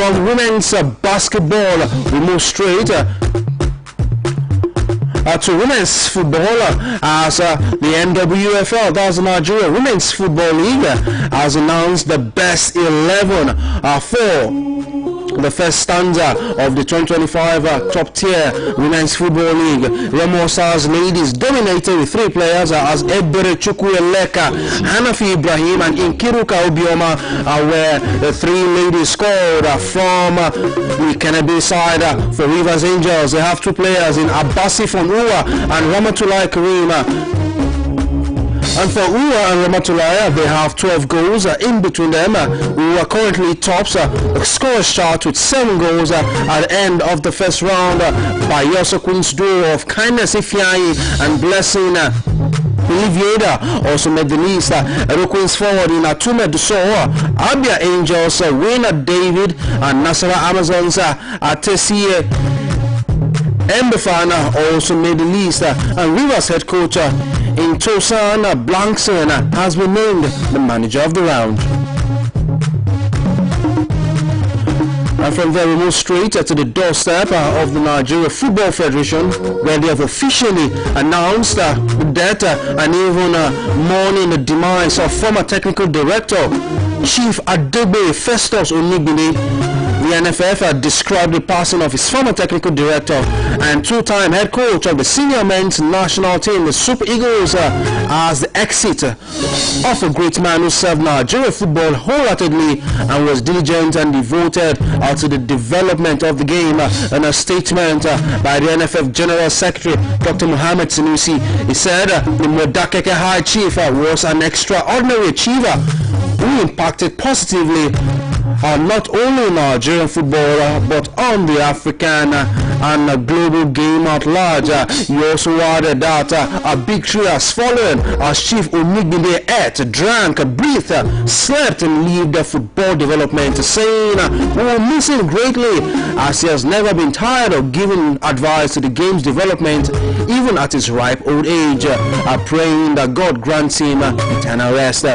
from women's basketball, we move straight to women's football as the NWFL, that's the Nigeria Women's Football League, has announced the best 11 for the first stanza of the 2025 top tier Women's Football League. Remo Stars ladies dominated with 3 players as Ebere Chukwueleka, Hanafi Ibrahim and Inkiruka Obioma, where the 3 ladies scored from the Kennedy side. For Rivers Angels, they have 2 players in Abasi from Uwa and Ramatulai Karima. And for Uwa and Ramatulaya, they have 12 goals in between them. Uwa currently tops the scorers chart with 7 goals at the end of the first round by Yoso Queen's duo of Kindness Ifeanyi and Blessing Oliviera also made the list. Queen's forward in Atume Dusoa, Abia Angels, Wayne David and Nasara Amazons Atesie Mbefana also made the list. And Rivers head coach in Tosan Blankson has been named the manager of the round. And from there we move straight to the doorstep of the Nigeria Football Federation, where they have officially announced the death and even mourning the demise of former technical director Chief Adegbe Festus Onigbinde. The NFF described the passing of his former technical director and 2-time head coach of the senior men's national team, the Super Eagles, as the exit of a great man who served Nigeria football wholeheartedly and was diligent and devoted to the development of the game. In a statement by the NFF General Secretary, Dr. Mohammed Sanusi, he said the Modakeke High Chief was an extraordinary achiever who impacted positively not only Nigerian football but on the African and global game at large. He also added that a big tree has fallen as Chief Onigbinde ate, drank, breathed, slept and lived football development, saying we will miss him greatly as he has never been tired of giving advice to the game's development even at his ripe old age, praying that God grants him eternal rest.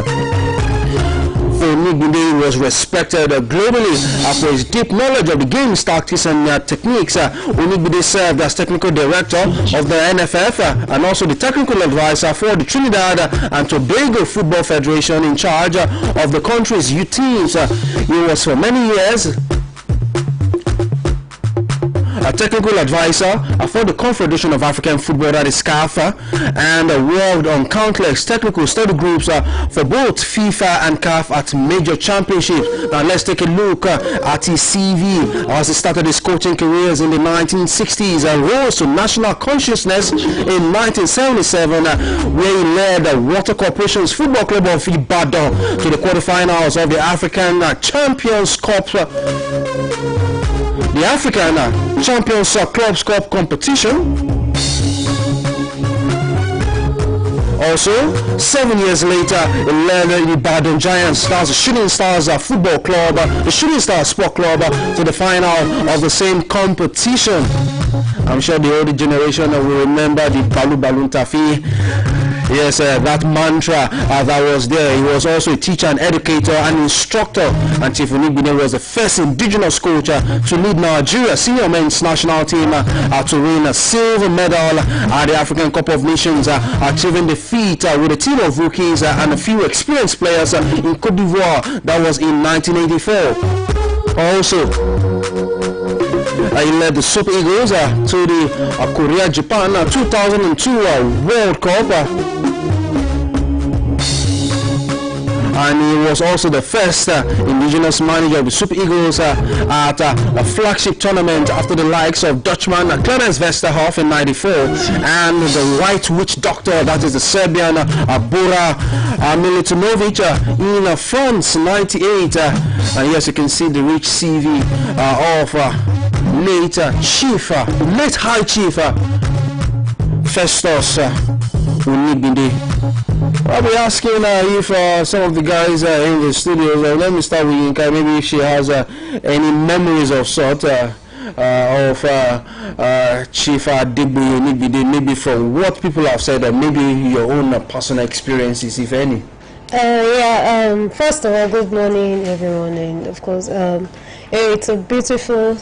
Onigbinde was respected globally for his deep knowledge of the game's tactics and techniques. Onigbinde served as technical director of the NFF and also the technical advisor for the Trinidad and Tobago Football Federation in charge of the country's youth teams. He was for many years a technical advisor for the Confederation of African Football, that is CAF, and worked on countless technical study groups for both FIFA and CAF at major championships. Now let's take a look at his CV as he started his coaching careers in the 1960s and rose to national consciousness in 1977, where he led the Water Corporation's Football Club of Ibadan to the quarterfinals of the African Champions Cup. The African Champions Clubs Cup competition. Also, 7 years later, he led the Ibadan Giants, that's the Shooting Stars Football Club, the Shooting Stars Sport Club, to the final of the same competition. I'm sure the older generation will remember the Balu Balun Tafi. Yes, that mantra that was there. He was also a teacher and educator and instructor, and Chief Onigbinde was the first indigenous coach to lead Nigeria senior men's national team to win a silver medal at the African Cup of Nations, achieving defeat with a team of rookies and a few experienced players in Cote d'Ivoire. That was in 1984. Also, he led the Super Eagles to the Korea-Japan 2002 World Cup. And he was also the first indigenous manager of the Super Eagles at a flagship tournament after the likes of Dutchman Clarence Westerhoff in 94 and the White Witch Doctor, that is the Serbian Bora Milutinovic in France 98. And yes, you can see the rich CV of late High Chief Festus Onigbinde. I'll be asking if some of the guys in the studio, let me start with Yinka, maybe if she has any memories of sort of Chief Adegbe Onigbinde, maybe from what people have said, or maybe your own personal experiences, if any. First of all, good morning everyone, and of course It's a beautiful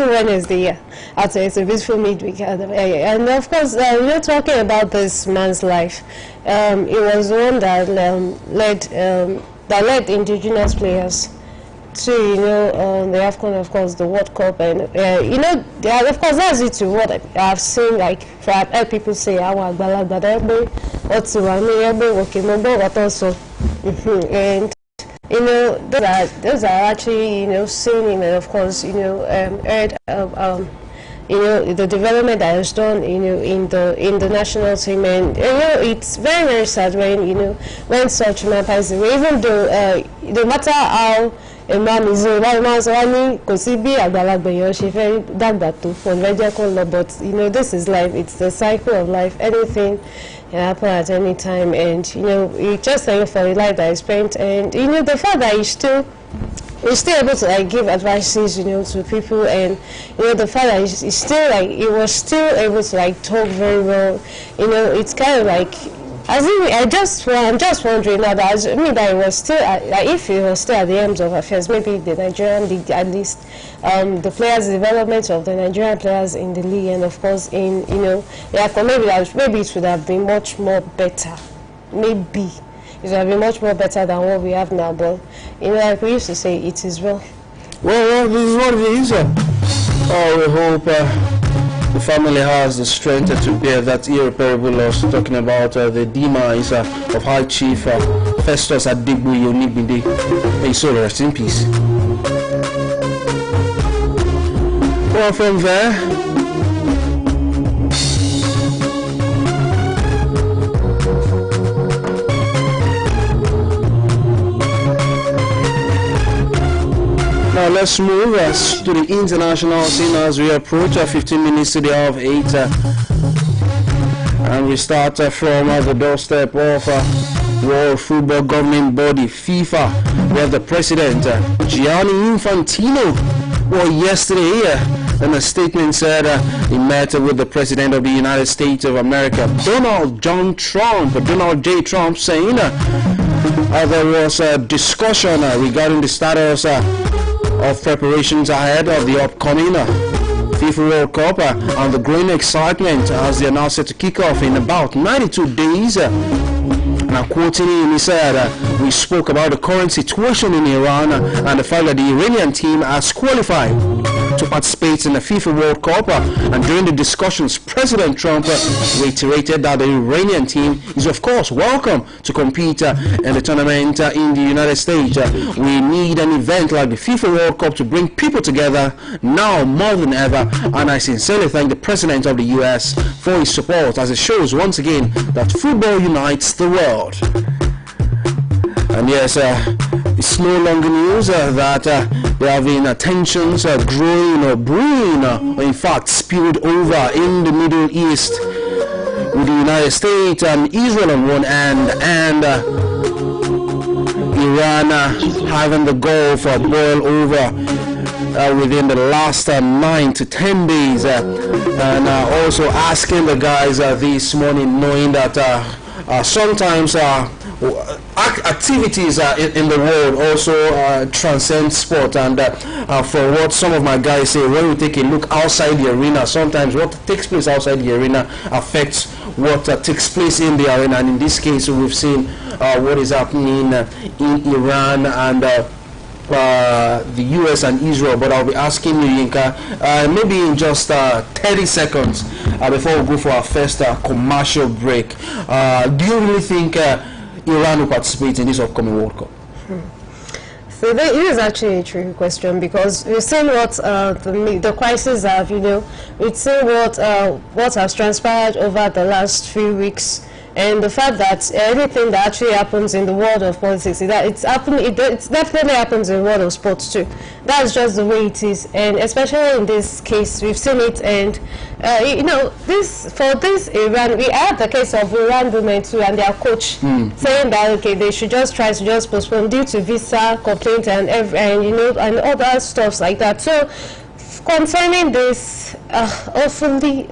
Wednesday. Yeah, I'd say it's a beautiful midweek, and of course, talking about this man's life, it was one that led indigenous players to the AFCON, of course, the World Cup, and of course that's it to what I've seen. Like I've heard people say, and those are actually seen, and of course heard the development that is done in the national team, and it's very, very sad when such man passes away, even though no matter how a man is old, but this is life. It's the cycle of life. Anything can happen at any time, and you just thank for the life that I spent, and the fact that he's still able to give advices to people, and the fact that he's still he was still able to talk very well. It's kind of I'm just wondering now that that he was still if he was still at the ends of affairs, maybe the Nigerian league, at least the players, development of the Nigerian players in the league, and of course in maybe it would have been much more better. Maybe it would have been much more better than what we have now. But like we used to say, it is well. Well, this is what it is. We hope the family has the strength to bear that irreparable loss. Talking about the demise of High Chief Festus Adegboye Onibinde. May his soul rest in peace. Well, from there, now let's move to the international scene as we approach 15 minutes to the hour of 8, and we start from the doorstep of World Football Governing Body FIFA. We have the president Gianni Infantino. Well, yesterday in a statement said he met with the president of the United States of America, Donald J. Trump, saying there was a discussion regarding the status of preparations ahead of the upcoming FIFA World Cup and the growing excitement as they are now set to kick off in about 92 days. Now, quoting him, he said, we spoke about the current situation in Iran and the fact that the Iranian team has qualified to participate in the FIFA World Cup, and during the discussions, President Trump reiterated that the Iranian team is of course welcome to compete in the tournament in the United States. We need an event like the FIFA World Cup to bring people together now more than ever, and I sincerely thank the President of the US for his support, as it shows once again that football unites the world. And yes, it's no longer news that there have been tensions growing or brewing, or in fact spilled over in the Middle East, with the United States and Israel on one hand, and Iran having the Gulf boil over within the last 9 to 10 days, and also asking the guys this morning, knowing that sometimes activities in the world also transcend sport, and for what some of my guys say, when we take a look outside the arena, sometimes what takes place outside the arena affects what takes place in the arena, and in this case we've seen what is happening in Iran and the US and Israel. But I'll be asking you, Yinka, maybe in just 30 seconds before we go for our first commercial break, do you really think Iran will participate in this upcoming World Cup? So it is actually a tricky question, because we've seen what the crises have, we've seen what has transpired over the last few weeks, and the fact that everything that actually happens in the world of politics, it definitely happens in the world of sports too. That's just the way it is, and especially in this case, we've seen it. And this Iran, we have the case of Iran women too, and their coach saying that okay, they should just try to just postpone due to visa complaint and other stuff like that. So concerning this, hopefully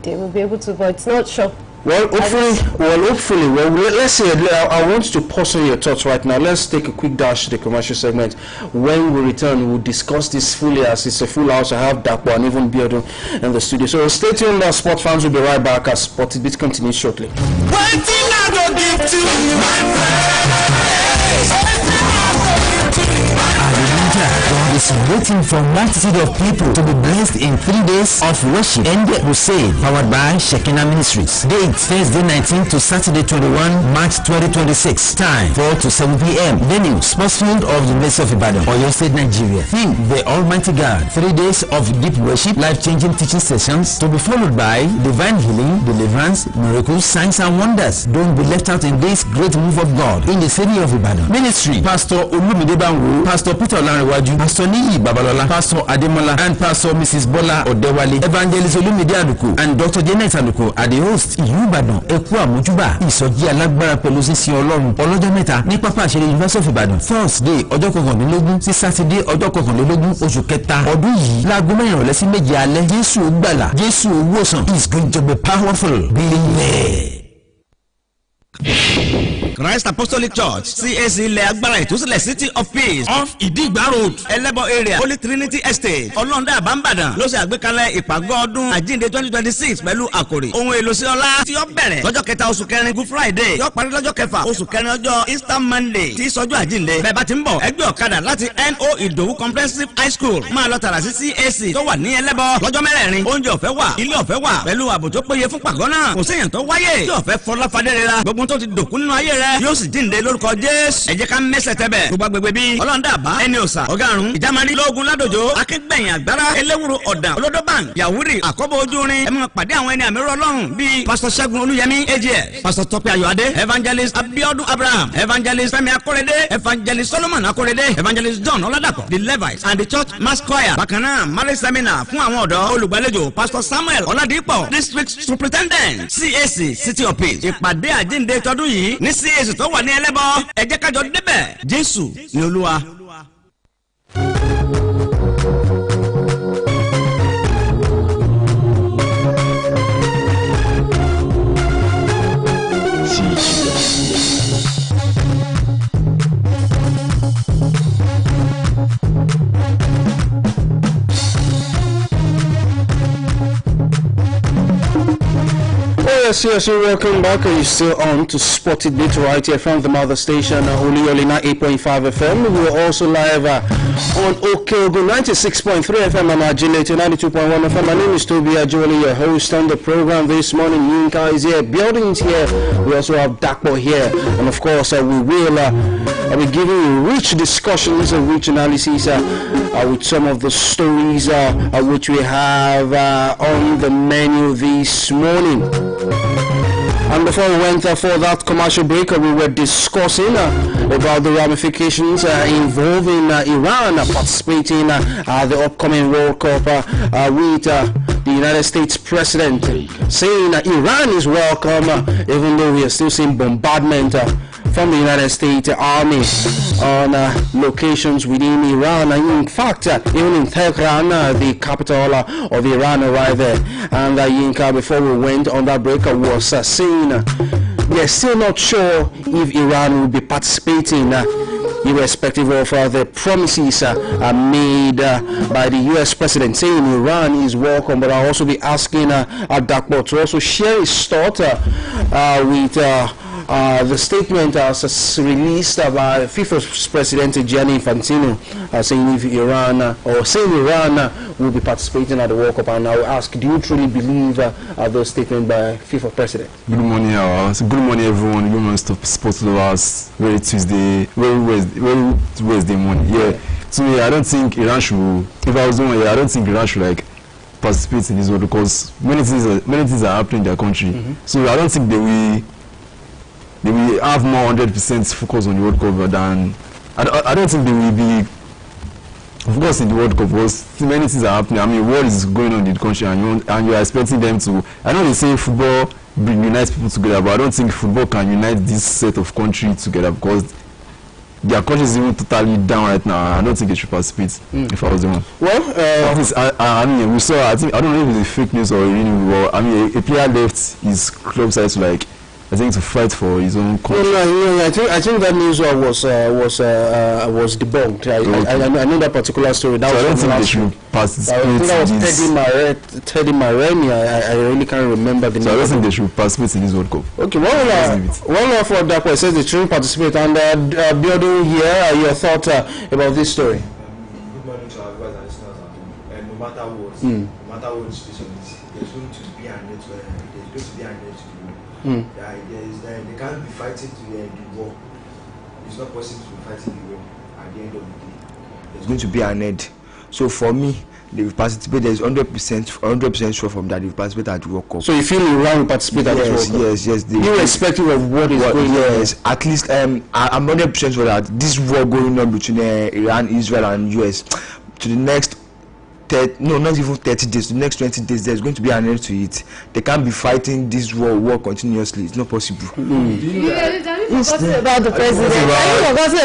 they will be able to, but it's not sure. Well, hopefully, let's see. I want to pause on your thoughts right now. Let's take a quick dash to the commercial segment. When we return, we'll discuss this fully, as it's a full house. I have Dapo and even Biodo in the studio. So stay tuned. Sport fans will be right back as Tit Bits continues shortly. One thing I don't give to you, my God is waiting for multitude of people to be blessed in 3 days of worship and crusade powered by Shekinah Ministries. Date Thursday 19 to Saturday 21 March 2026. Time 4 to 7 p.m. Venue Sports Field of the University of Ibadan, Oyo State, Nigeria. Theme The Almighty God. 3 days of deep worship, life-changing teaching sessions to be followed by divine healing, deliverance, miracles, signs and wonders. Don't be left out in this great move of God in the city of Ibadan. Ministry Pastor Oluyole, Pastor Peter Olanrewaju, Pastor Niyi Babalola, Pastor Ademola, and Pastor Mrs. Bola Odewale, Evangelist Olumide Aluko, and Dr. Janet Aluko are the hosts. Ìbàdàn Ẹ̀kú Àmójúbà ìsọjí alágbára pẹ̀lú sísìn Ọlọ́run ọlọ́jọ́ mẹ́ta ní pápá àṣírí University of Ibadan. Thursday ọjọ́ kọkànlélógún sí Saturday ọjọ́ kọkànlélógún oṣù kẹta ọdún yìí láago mẹ́rin ìrọ̀lẹ́ sí méje alẹ́. Jésù gbàlà, Jésù wòsàn is going to be powerful. Be there. Christ Apostolic Church CAC ilẹ̀ agbára ìtúsílẹ̀ City of Peace off Idigba Road Ẹlẹ́bọ̀ area Holy Trinity Estate Ọlọ́ndà Àbámbàdàn ló ṣe àgbékalẹ̀ ìpàgọ́ ọdún àjíǹde 2026 pẹ̀lú àkòrí ohun èlò sí ọlá tí ó bẹ̀rẹ̀ lọ́jọ́ kẹta oṣù kẹrin Good Friday yóò parí lọ́jọ́ kẹfà oṣù kẹrin ọjọ́ Easter Monday tí sọjọ́ àjíǹde. Bẹ́ẹ̀ bá ti ń bọ̀ ẹgbẹ́ ọ̀kadà láti NO Ìdòwú Comprehensive High School máa lọ tààrà sí CAC tó wà ní Ẹlẹ́bọ̀ lọ́jọ́ mẹ́rẹ̀ẹ̀rin. Oúnjẹ ọ̀fẹ́ wà, ilé ọ̀fẹ́ wà pẹ̀lú ààbò tó péye fún pàgọ́ náà. Kò séèyàn tó wáyé tí ọ̀fẹ́ fọlá fadérera gbogbo tó ti dòkú nínú ayé rẹ̀ yóò sì jíǹde lórúkọ Jésù. Ẹ jẹ́ ká mẹ́sẹ̀ tẹ́bẹ̀ gbogbo agbègbè bíi Ọlọ́ndàbá, ẹni òsà, ọ̀gárùn, ìjàmánì, lóògùn ládòjò, akíngbẹ̀yìn àgbára, eléwúro ọ̀dàn, olódóbàn, yàwúrì, àkọ́bọ̀ ojúrin. Ẹ máa pàdé àwọn ẹni àmì Ọlọ́run bíi Pastor Ṣẹ́gun Olúyẹmí AGS, Pastor Tọ́pẹ́ Ayọ̀adé, Evangelist Abiodun Abraham, Evangelist Fẹ́mi Akórèdé, Evangelist Solomon Akórèdé, Evangelist John Ọládàpọ̀, the Levites and the Church Mass Choir. Bákan náà marriage seminar fún àwọn ọ̀dọ́. Olùgbàlejò Pastor Samuel Ọládìpọ̀, District Superintendent CAC City of Peace. Ìpàdé àjíǹde tọdún yìí ní CAC tó wà ní Ẹlẹ́bọ̀. Ẹ jẹ́ kájọ débẹ̀. Jésù ni Olúwa. Yes, welcome back. You're still on to Tit Bits right here from the mother station, Oluyole 8.5 FM. We're also live on Okeogun 96.3 FM and Agility 92.1 FM. My name is Toby Ajoli, your host on the program this morning. Yinka is here, Buildings here. We also have Dapo here, and of course, we will be giving you rich discussions and rich analysis with some of the stories which we have on the menu this morning. And before we went for that commercial break, we were discussing about the ramifications involving Iran participating at the upcoming World Cup with the United States President saying Iran is welcome, even though we are still seeing bombardment from the United States Army on locations within Iran. And in fact, even in Tehran, the capital of Iran, right there. And Yinka, before we went on that break, was saying they're still not sure if Iran will be participating, irrespective of the promises made by the U.S. President, saying Iran is welcome. But I'll also be asking Dakbo to also share his thought with the statement released by FIFA's President Gianni Infantino, saying if Iran will be participating at the World Cup. And I will ask, do you truly believe the statement by FIFA President? Good morning, good morning everyone. Good morning, sports lovers. Very Wednesday morning. Yeah. So yeah, I don't think Iran should. If I was one, I don't think Iran should participate in this world because many things are happening in their country. So I don't think they will have more 100% focus on the World Cup than I don't think they will be focused in the World Cup because many things are happening. I mean, what is going on in the country, and you are expecting them to. I know they say football unites people together, but I don't think football can unite this set of countries together because their country is even totally down right now. I don't think they should participate. If I was the one. Well, I mean, we saw. I don't know if it's fake news or really. But I mean, a player left his club side to like, I think, to fight for his own country. I think that news was debunked. I know that particular story. That was I don't think they should participate. I think that was Teddy Mareni. I really can't remember the name. So I don't think they should participate in this World Cup. Okay, one for that one says they shouldn't participate. And Biodo here, your thoughts about this story? Good morning to our viewers and listeners at home. No matter what the situation is, there's going to be an end to the war. They can't be fighting to the war. It's not possible to be fighting the war at the end of the day. There's going to be an end. So for me, they will participate. There's 100% sure from that they will participate at the World Cup. So you feel Iran will participate at the World Cup? Yes. Irrespective of what is going on? Yes, at least I'm 100% sure that this war going on between Iran, Israel and US to the next not even 30 days, the next 20 days, there's going to be an end to it. They can't be fighting this war continuously. It's not possible. Have you forgotten about the president? Have you forgotten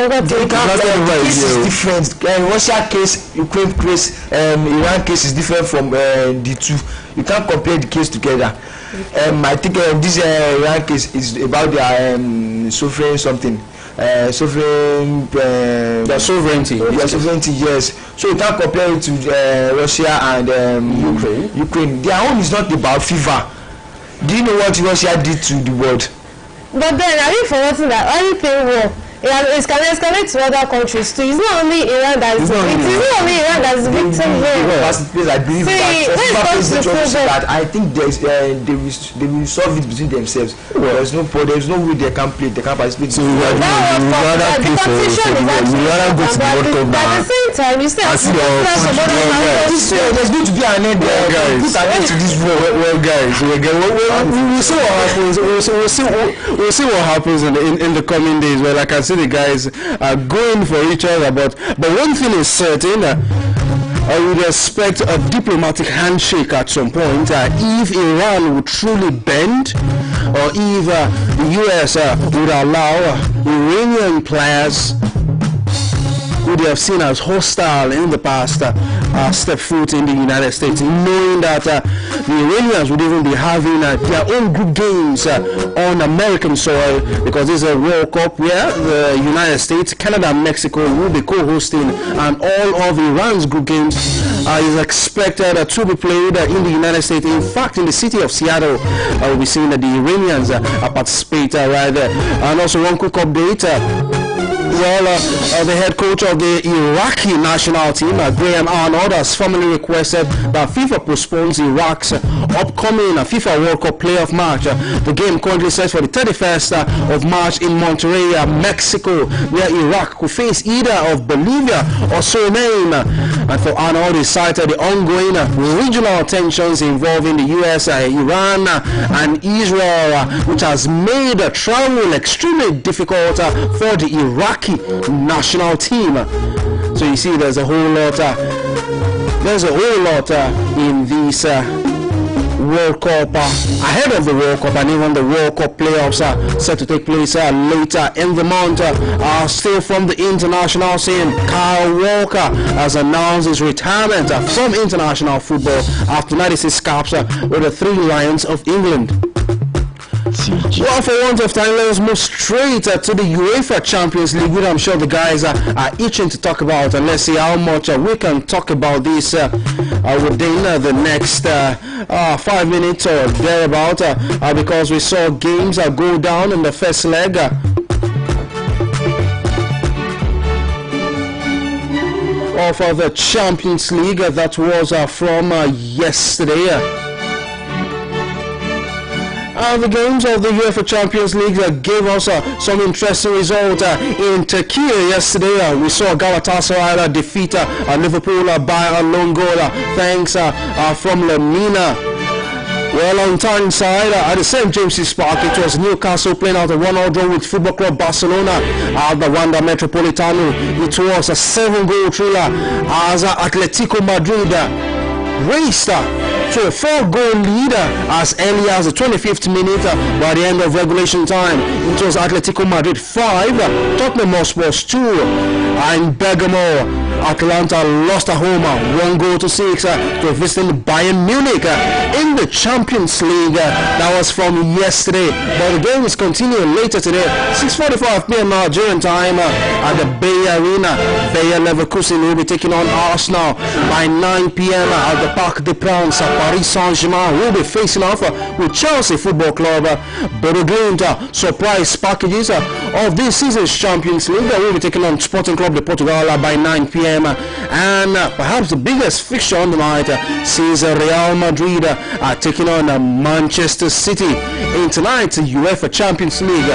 about the Russia case is different. Russia case, Ukraine case, Iran case is different from the two. You can't compare the case together. I think this Iran case is about their sovereign something. Their sovereignty. Yes. So you can't compare it to Russia and Ukraine. Their own is not about fever. Do you know what Russia did to the world? But then, have you forgotten that anything war? It can escalate to other countries too. It's not only Iran that is victim here. I believe that I think they will solve it between themselves. There's no way they can play. They can't participate. So we rather play for we rather go to the World Cup now. At the same time, you still have to there's going to be an end there. Guys, put an end to this war. Well, guys, we'll see what happens. We'll see what happens in the coming days. Well, like I said, the guys are going for each other, but one thing is certain. I would expect a diplomatic handshake at some point if Iran would truly bend, or if the US would allow Iranian players who they have seen as hostile in the past step foot in the United States, knowing that the Iranians would even be having their own group games on American soil, because this is a World Cup where the United States, Canada and Mexico will be co-hosting, and all of Iran's group games is expected to be played in the United States. In fact, in the city of Seattle, we'll be seeing that the Iranians participate right there. And also one quick update. Well, the head coach of the Iraqi national team, Graham Arnold, has formally requested that FIFA postpones Iraq's upcoming FIFA World Cup playoff match. The game currently set for the 31st of March in Monterrey, Mexico, where Iraq could face either of Bolivia or Suriname. And for Arnold, he cited the ongoing regional tensions involving the US, Iran, and Israel, which has made travel extremely difficult for the Iraqi national team. So you see, there's a whole lot in this World Cup ahead of the World Cup, and even the World Cup playoffs are set to take place later in the month. Still from the international scene, Kyle Walker has announced his retirement from international football after 96 caps with the Three Lions of England. Well, for want of time, let us move straight to the UEFA Champions League, which I'm sure the guys are itching to talk about, and let's see how much we can talk about this within the next 5 minutes or thereabout, because we saw games go down in the first leg. Of the Champions League that was from yesterday. The games of the UEFA Champions League gave us some interesting results. In Turkey yesterday, we saw Galatasaray defeat Liverpool by a lone goal, thanks from Lemina. Well, on time side, at the St. James's Park, it was Newcastle playing out a 1-0 draw with Football Club Barcelona at the Wanda Metropolitano. It was a 7-goal thriller as Atletico Madrid raced to a 4-goal lead as early as the 25th minute. By the end of regulation time, it was Atletico Madrid 5, Tottenham Hotspur 2, and Bergamo. Atalanta lost at home 1-6 to visiting Bayern Munich in the Champions League. That was from yesterday, but the game is continuing later today, 6:45 p.m. Nigerian time at the Bay Arena. Bayer Leverkusen will be taking on Arsenal by 9 p.m. at the Parc des Princes. Paris Saint-Germain will be facing off with Chelsea Football Club. Bodo Glimt surprise packages of this season's Champions League will be taking on Sporting Club de Portugal by 9 p.m. And perhaps the biggest fixture on the night sees Real Madrid taking on Manchester City in tonight's UEFA Champions League.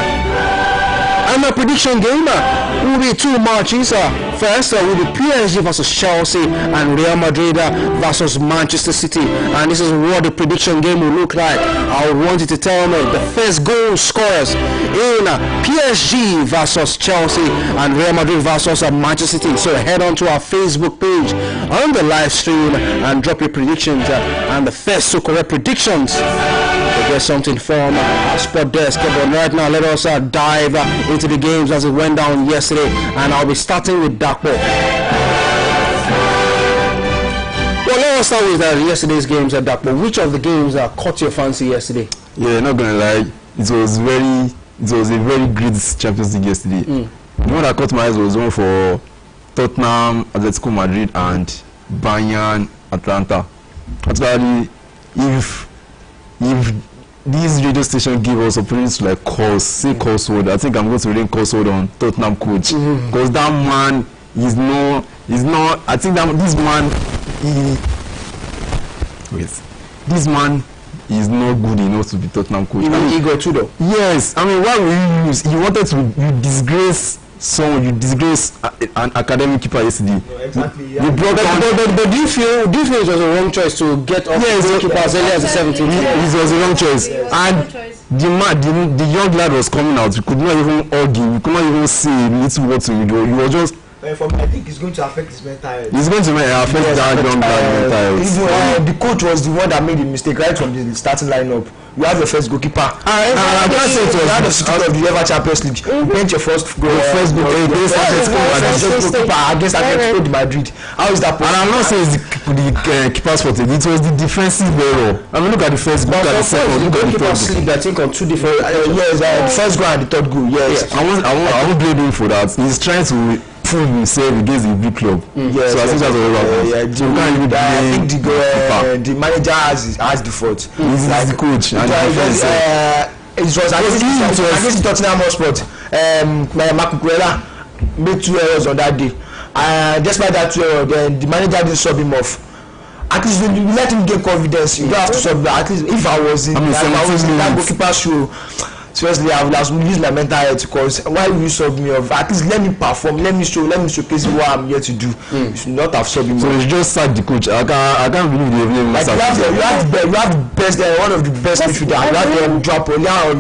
And the prediction game will be 2 matches. First will be PSG versus Chelsea and Real Madrid versus Manchester City. And this is what the prediction game will look like. I want you to tell me the first goal scorers in PSG versus Chelsea and Real Madrid versus Manchester City. So head on to our Facebook page on the live stream and drop your predictions. And the first 2 correct predictions will get something from our sport desk. But right now, let us dive into the games as it went down yesterday, and I'll be starting with Dakpo. Well, let us start with yesterday's games at Dakpo. Which of the games caught your fancy yesterday? Yeah, not gonna lie, it was a very great Champions League yesterday. The one that caught my eyes was one for Tottenham, Atletico Madrid, and Bayern, Atlanta. Actually, if this radio station give us opportunity to like say Cosworth, I think I'm going to read Cosworth on Tottenham coach, because that man is not. I think that this man is not good enough to be Tottenham coach. Igor Tudor. Yes, I mean, why will you use? You wanted to disgrace someone, you disgrace an academic keeper yesterday. No, exactly. You brought but do you feel it was a wrong choice to get off the keeper as early as the 17th? It was a wrong choice. And the young lad was coming out. You could not even argue. You could not even say little what to do. You were just. I think it's going to affect his mental health. It's going to affect that young lad mental health. The coach was the one that made the mistake right from the starting lineup. You have your first goalkeeper. I can't say it was. You had the secret of the UEFA Champions League. You paint your first goal. First goal against Atletico Madrid. How is that possible? And I'm not saying it's the keeper's fault. It was the defensive error. I mean, look at the first goal. Look at the second. Look at the third slipped, I think, on 2 different. The first goal and the third goal. Yes. I won't blame him for that. He's trying to prove himself against the big club. Yes, so I think that's what happened. So I think the manager has the fault. He's the coach. It was against Tottenham Hotspur. Makukwela made 2 errors on that day. Despite that 2 errors, then the manager didn't sub him off. At least when you let him gain confidence, you don't have to sub. At least if I was in that goalkeeper show, seriously, I would have used my mental health, because why will you sub me off? At least let me perform, let me showcase what I'm here to do. You should not have subbed him off. So you just sacked the coach. I can't believe they even sacked him. You have the best, one of the best midfielders. You have your drop on your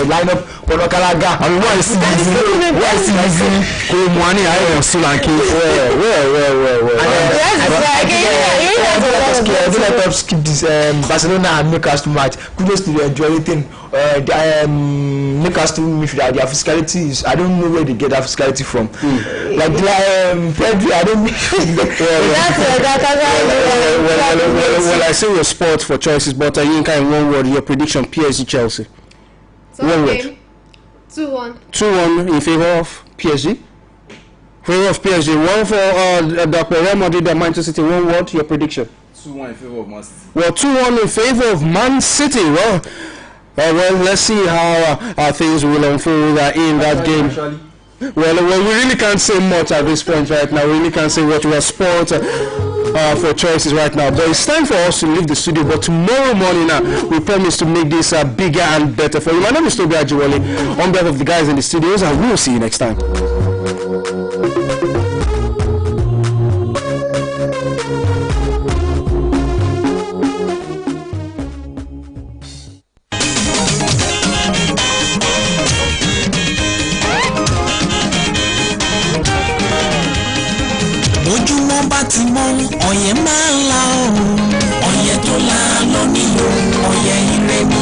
lineup. I mean, why is he using Kolomwani? I was Solanke. Let us skip this Barcelona and Newcastle match. Kudos to the enjoy anything. Newcastle midfielder, their physicality is, I don't know where they get that physicality from. Like Pedri, I don't Well, I say your sport for choices, but you in one word, your prediction, PSG Chelsea. One word. 2-1. 2-1 in favor of PSG. Favor of PSG. 1 for the Real Madrid and Manchester City. One word, your prediction. 2-1 in favor of Man City. Well, 2-1 in favor of Man City. Well, let's see how things will unfold in that game. Well, we really can't say much at this point right now. We really can't say what we are sport for choices right now. But it's time for us to leave the studio. But tomorrow morning, we promise to make this bigger and better for you. My name is Tobi Ajiwale. On behalf of the guys in the studios, and we'll see you next time. bá ti mọ́ ọ̀yẹ́ máa ń la ọ̀yẹ́ tó la lónìí o ọ̀yẹ́ ire ni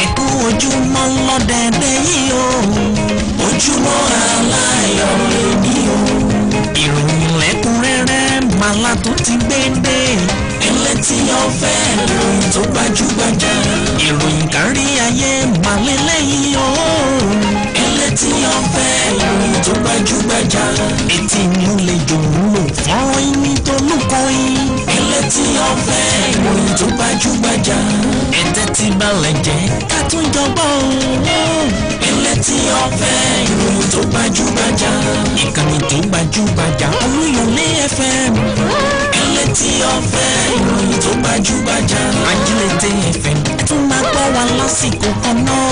ẹ̀kú ojúmọ́ lọ́dẹ̀ẹ̀dẹ̀ yìí o ojúmọ́ aláyọ̀ èmi o ìròyìn lẹ́kùnrẹ́rẹ́ màlá tó ti gbé dé ẹlẹ́tì ọ̀fẹ́ ìròyìn tó gbajúgbajà ìròyìn kárí ayé màlẹ́lẹ́yìn o ẹlẹ́tì ọ̀fẹ́ ìròyìn tó gbajúgbajà etí ni ó lè jòwó lò fọ́nrán ìní tó lùkọ́ yìí ẹlẹ́tì ọ̀fẹ́ ìròyìn tó gbajúgbajà ẹ̀tẹ́ ti balẹ̀ jẹ́ ká tún jọgbọ́ ẹlẹ́tì ọ̀fẹ́ ìròyìn tó gbajúgbajà ìkànnì tó gbajúgbajà Olúyọ̀lé FM ẹlẹ́tì ọ̀fẹ́ ìròyìn tó gbajúgbajà Ajílété FM tún máa gbọ́ wa lásìkò kan náà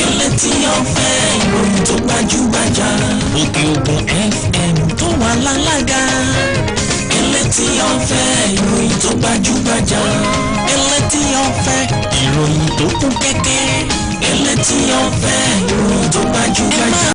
ẹlẹ́tì ọ̀fẹ́ ìròyìn tó gbajúgbajà Òkè Ògùn FM tó wà lálága ẹlẹ́tì ọ̀fẹ́ ìròyìn tó gbajúgbajà ẹlẹ́tì ọ̀fẹ́ ìròyìn tó kún kẹ́kẹ́ ẹlẹ́tì ọ̀fẹ́ ìròyìn tó gbajúgbajà.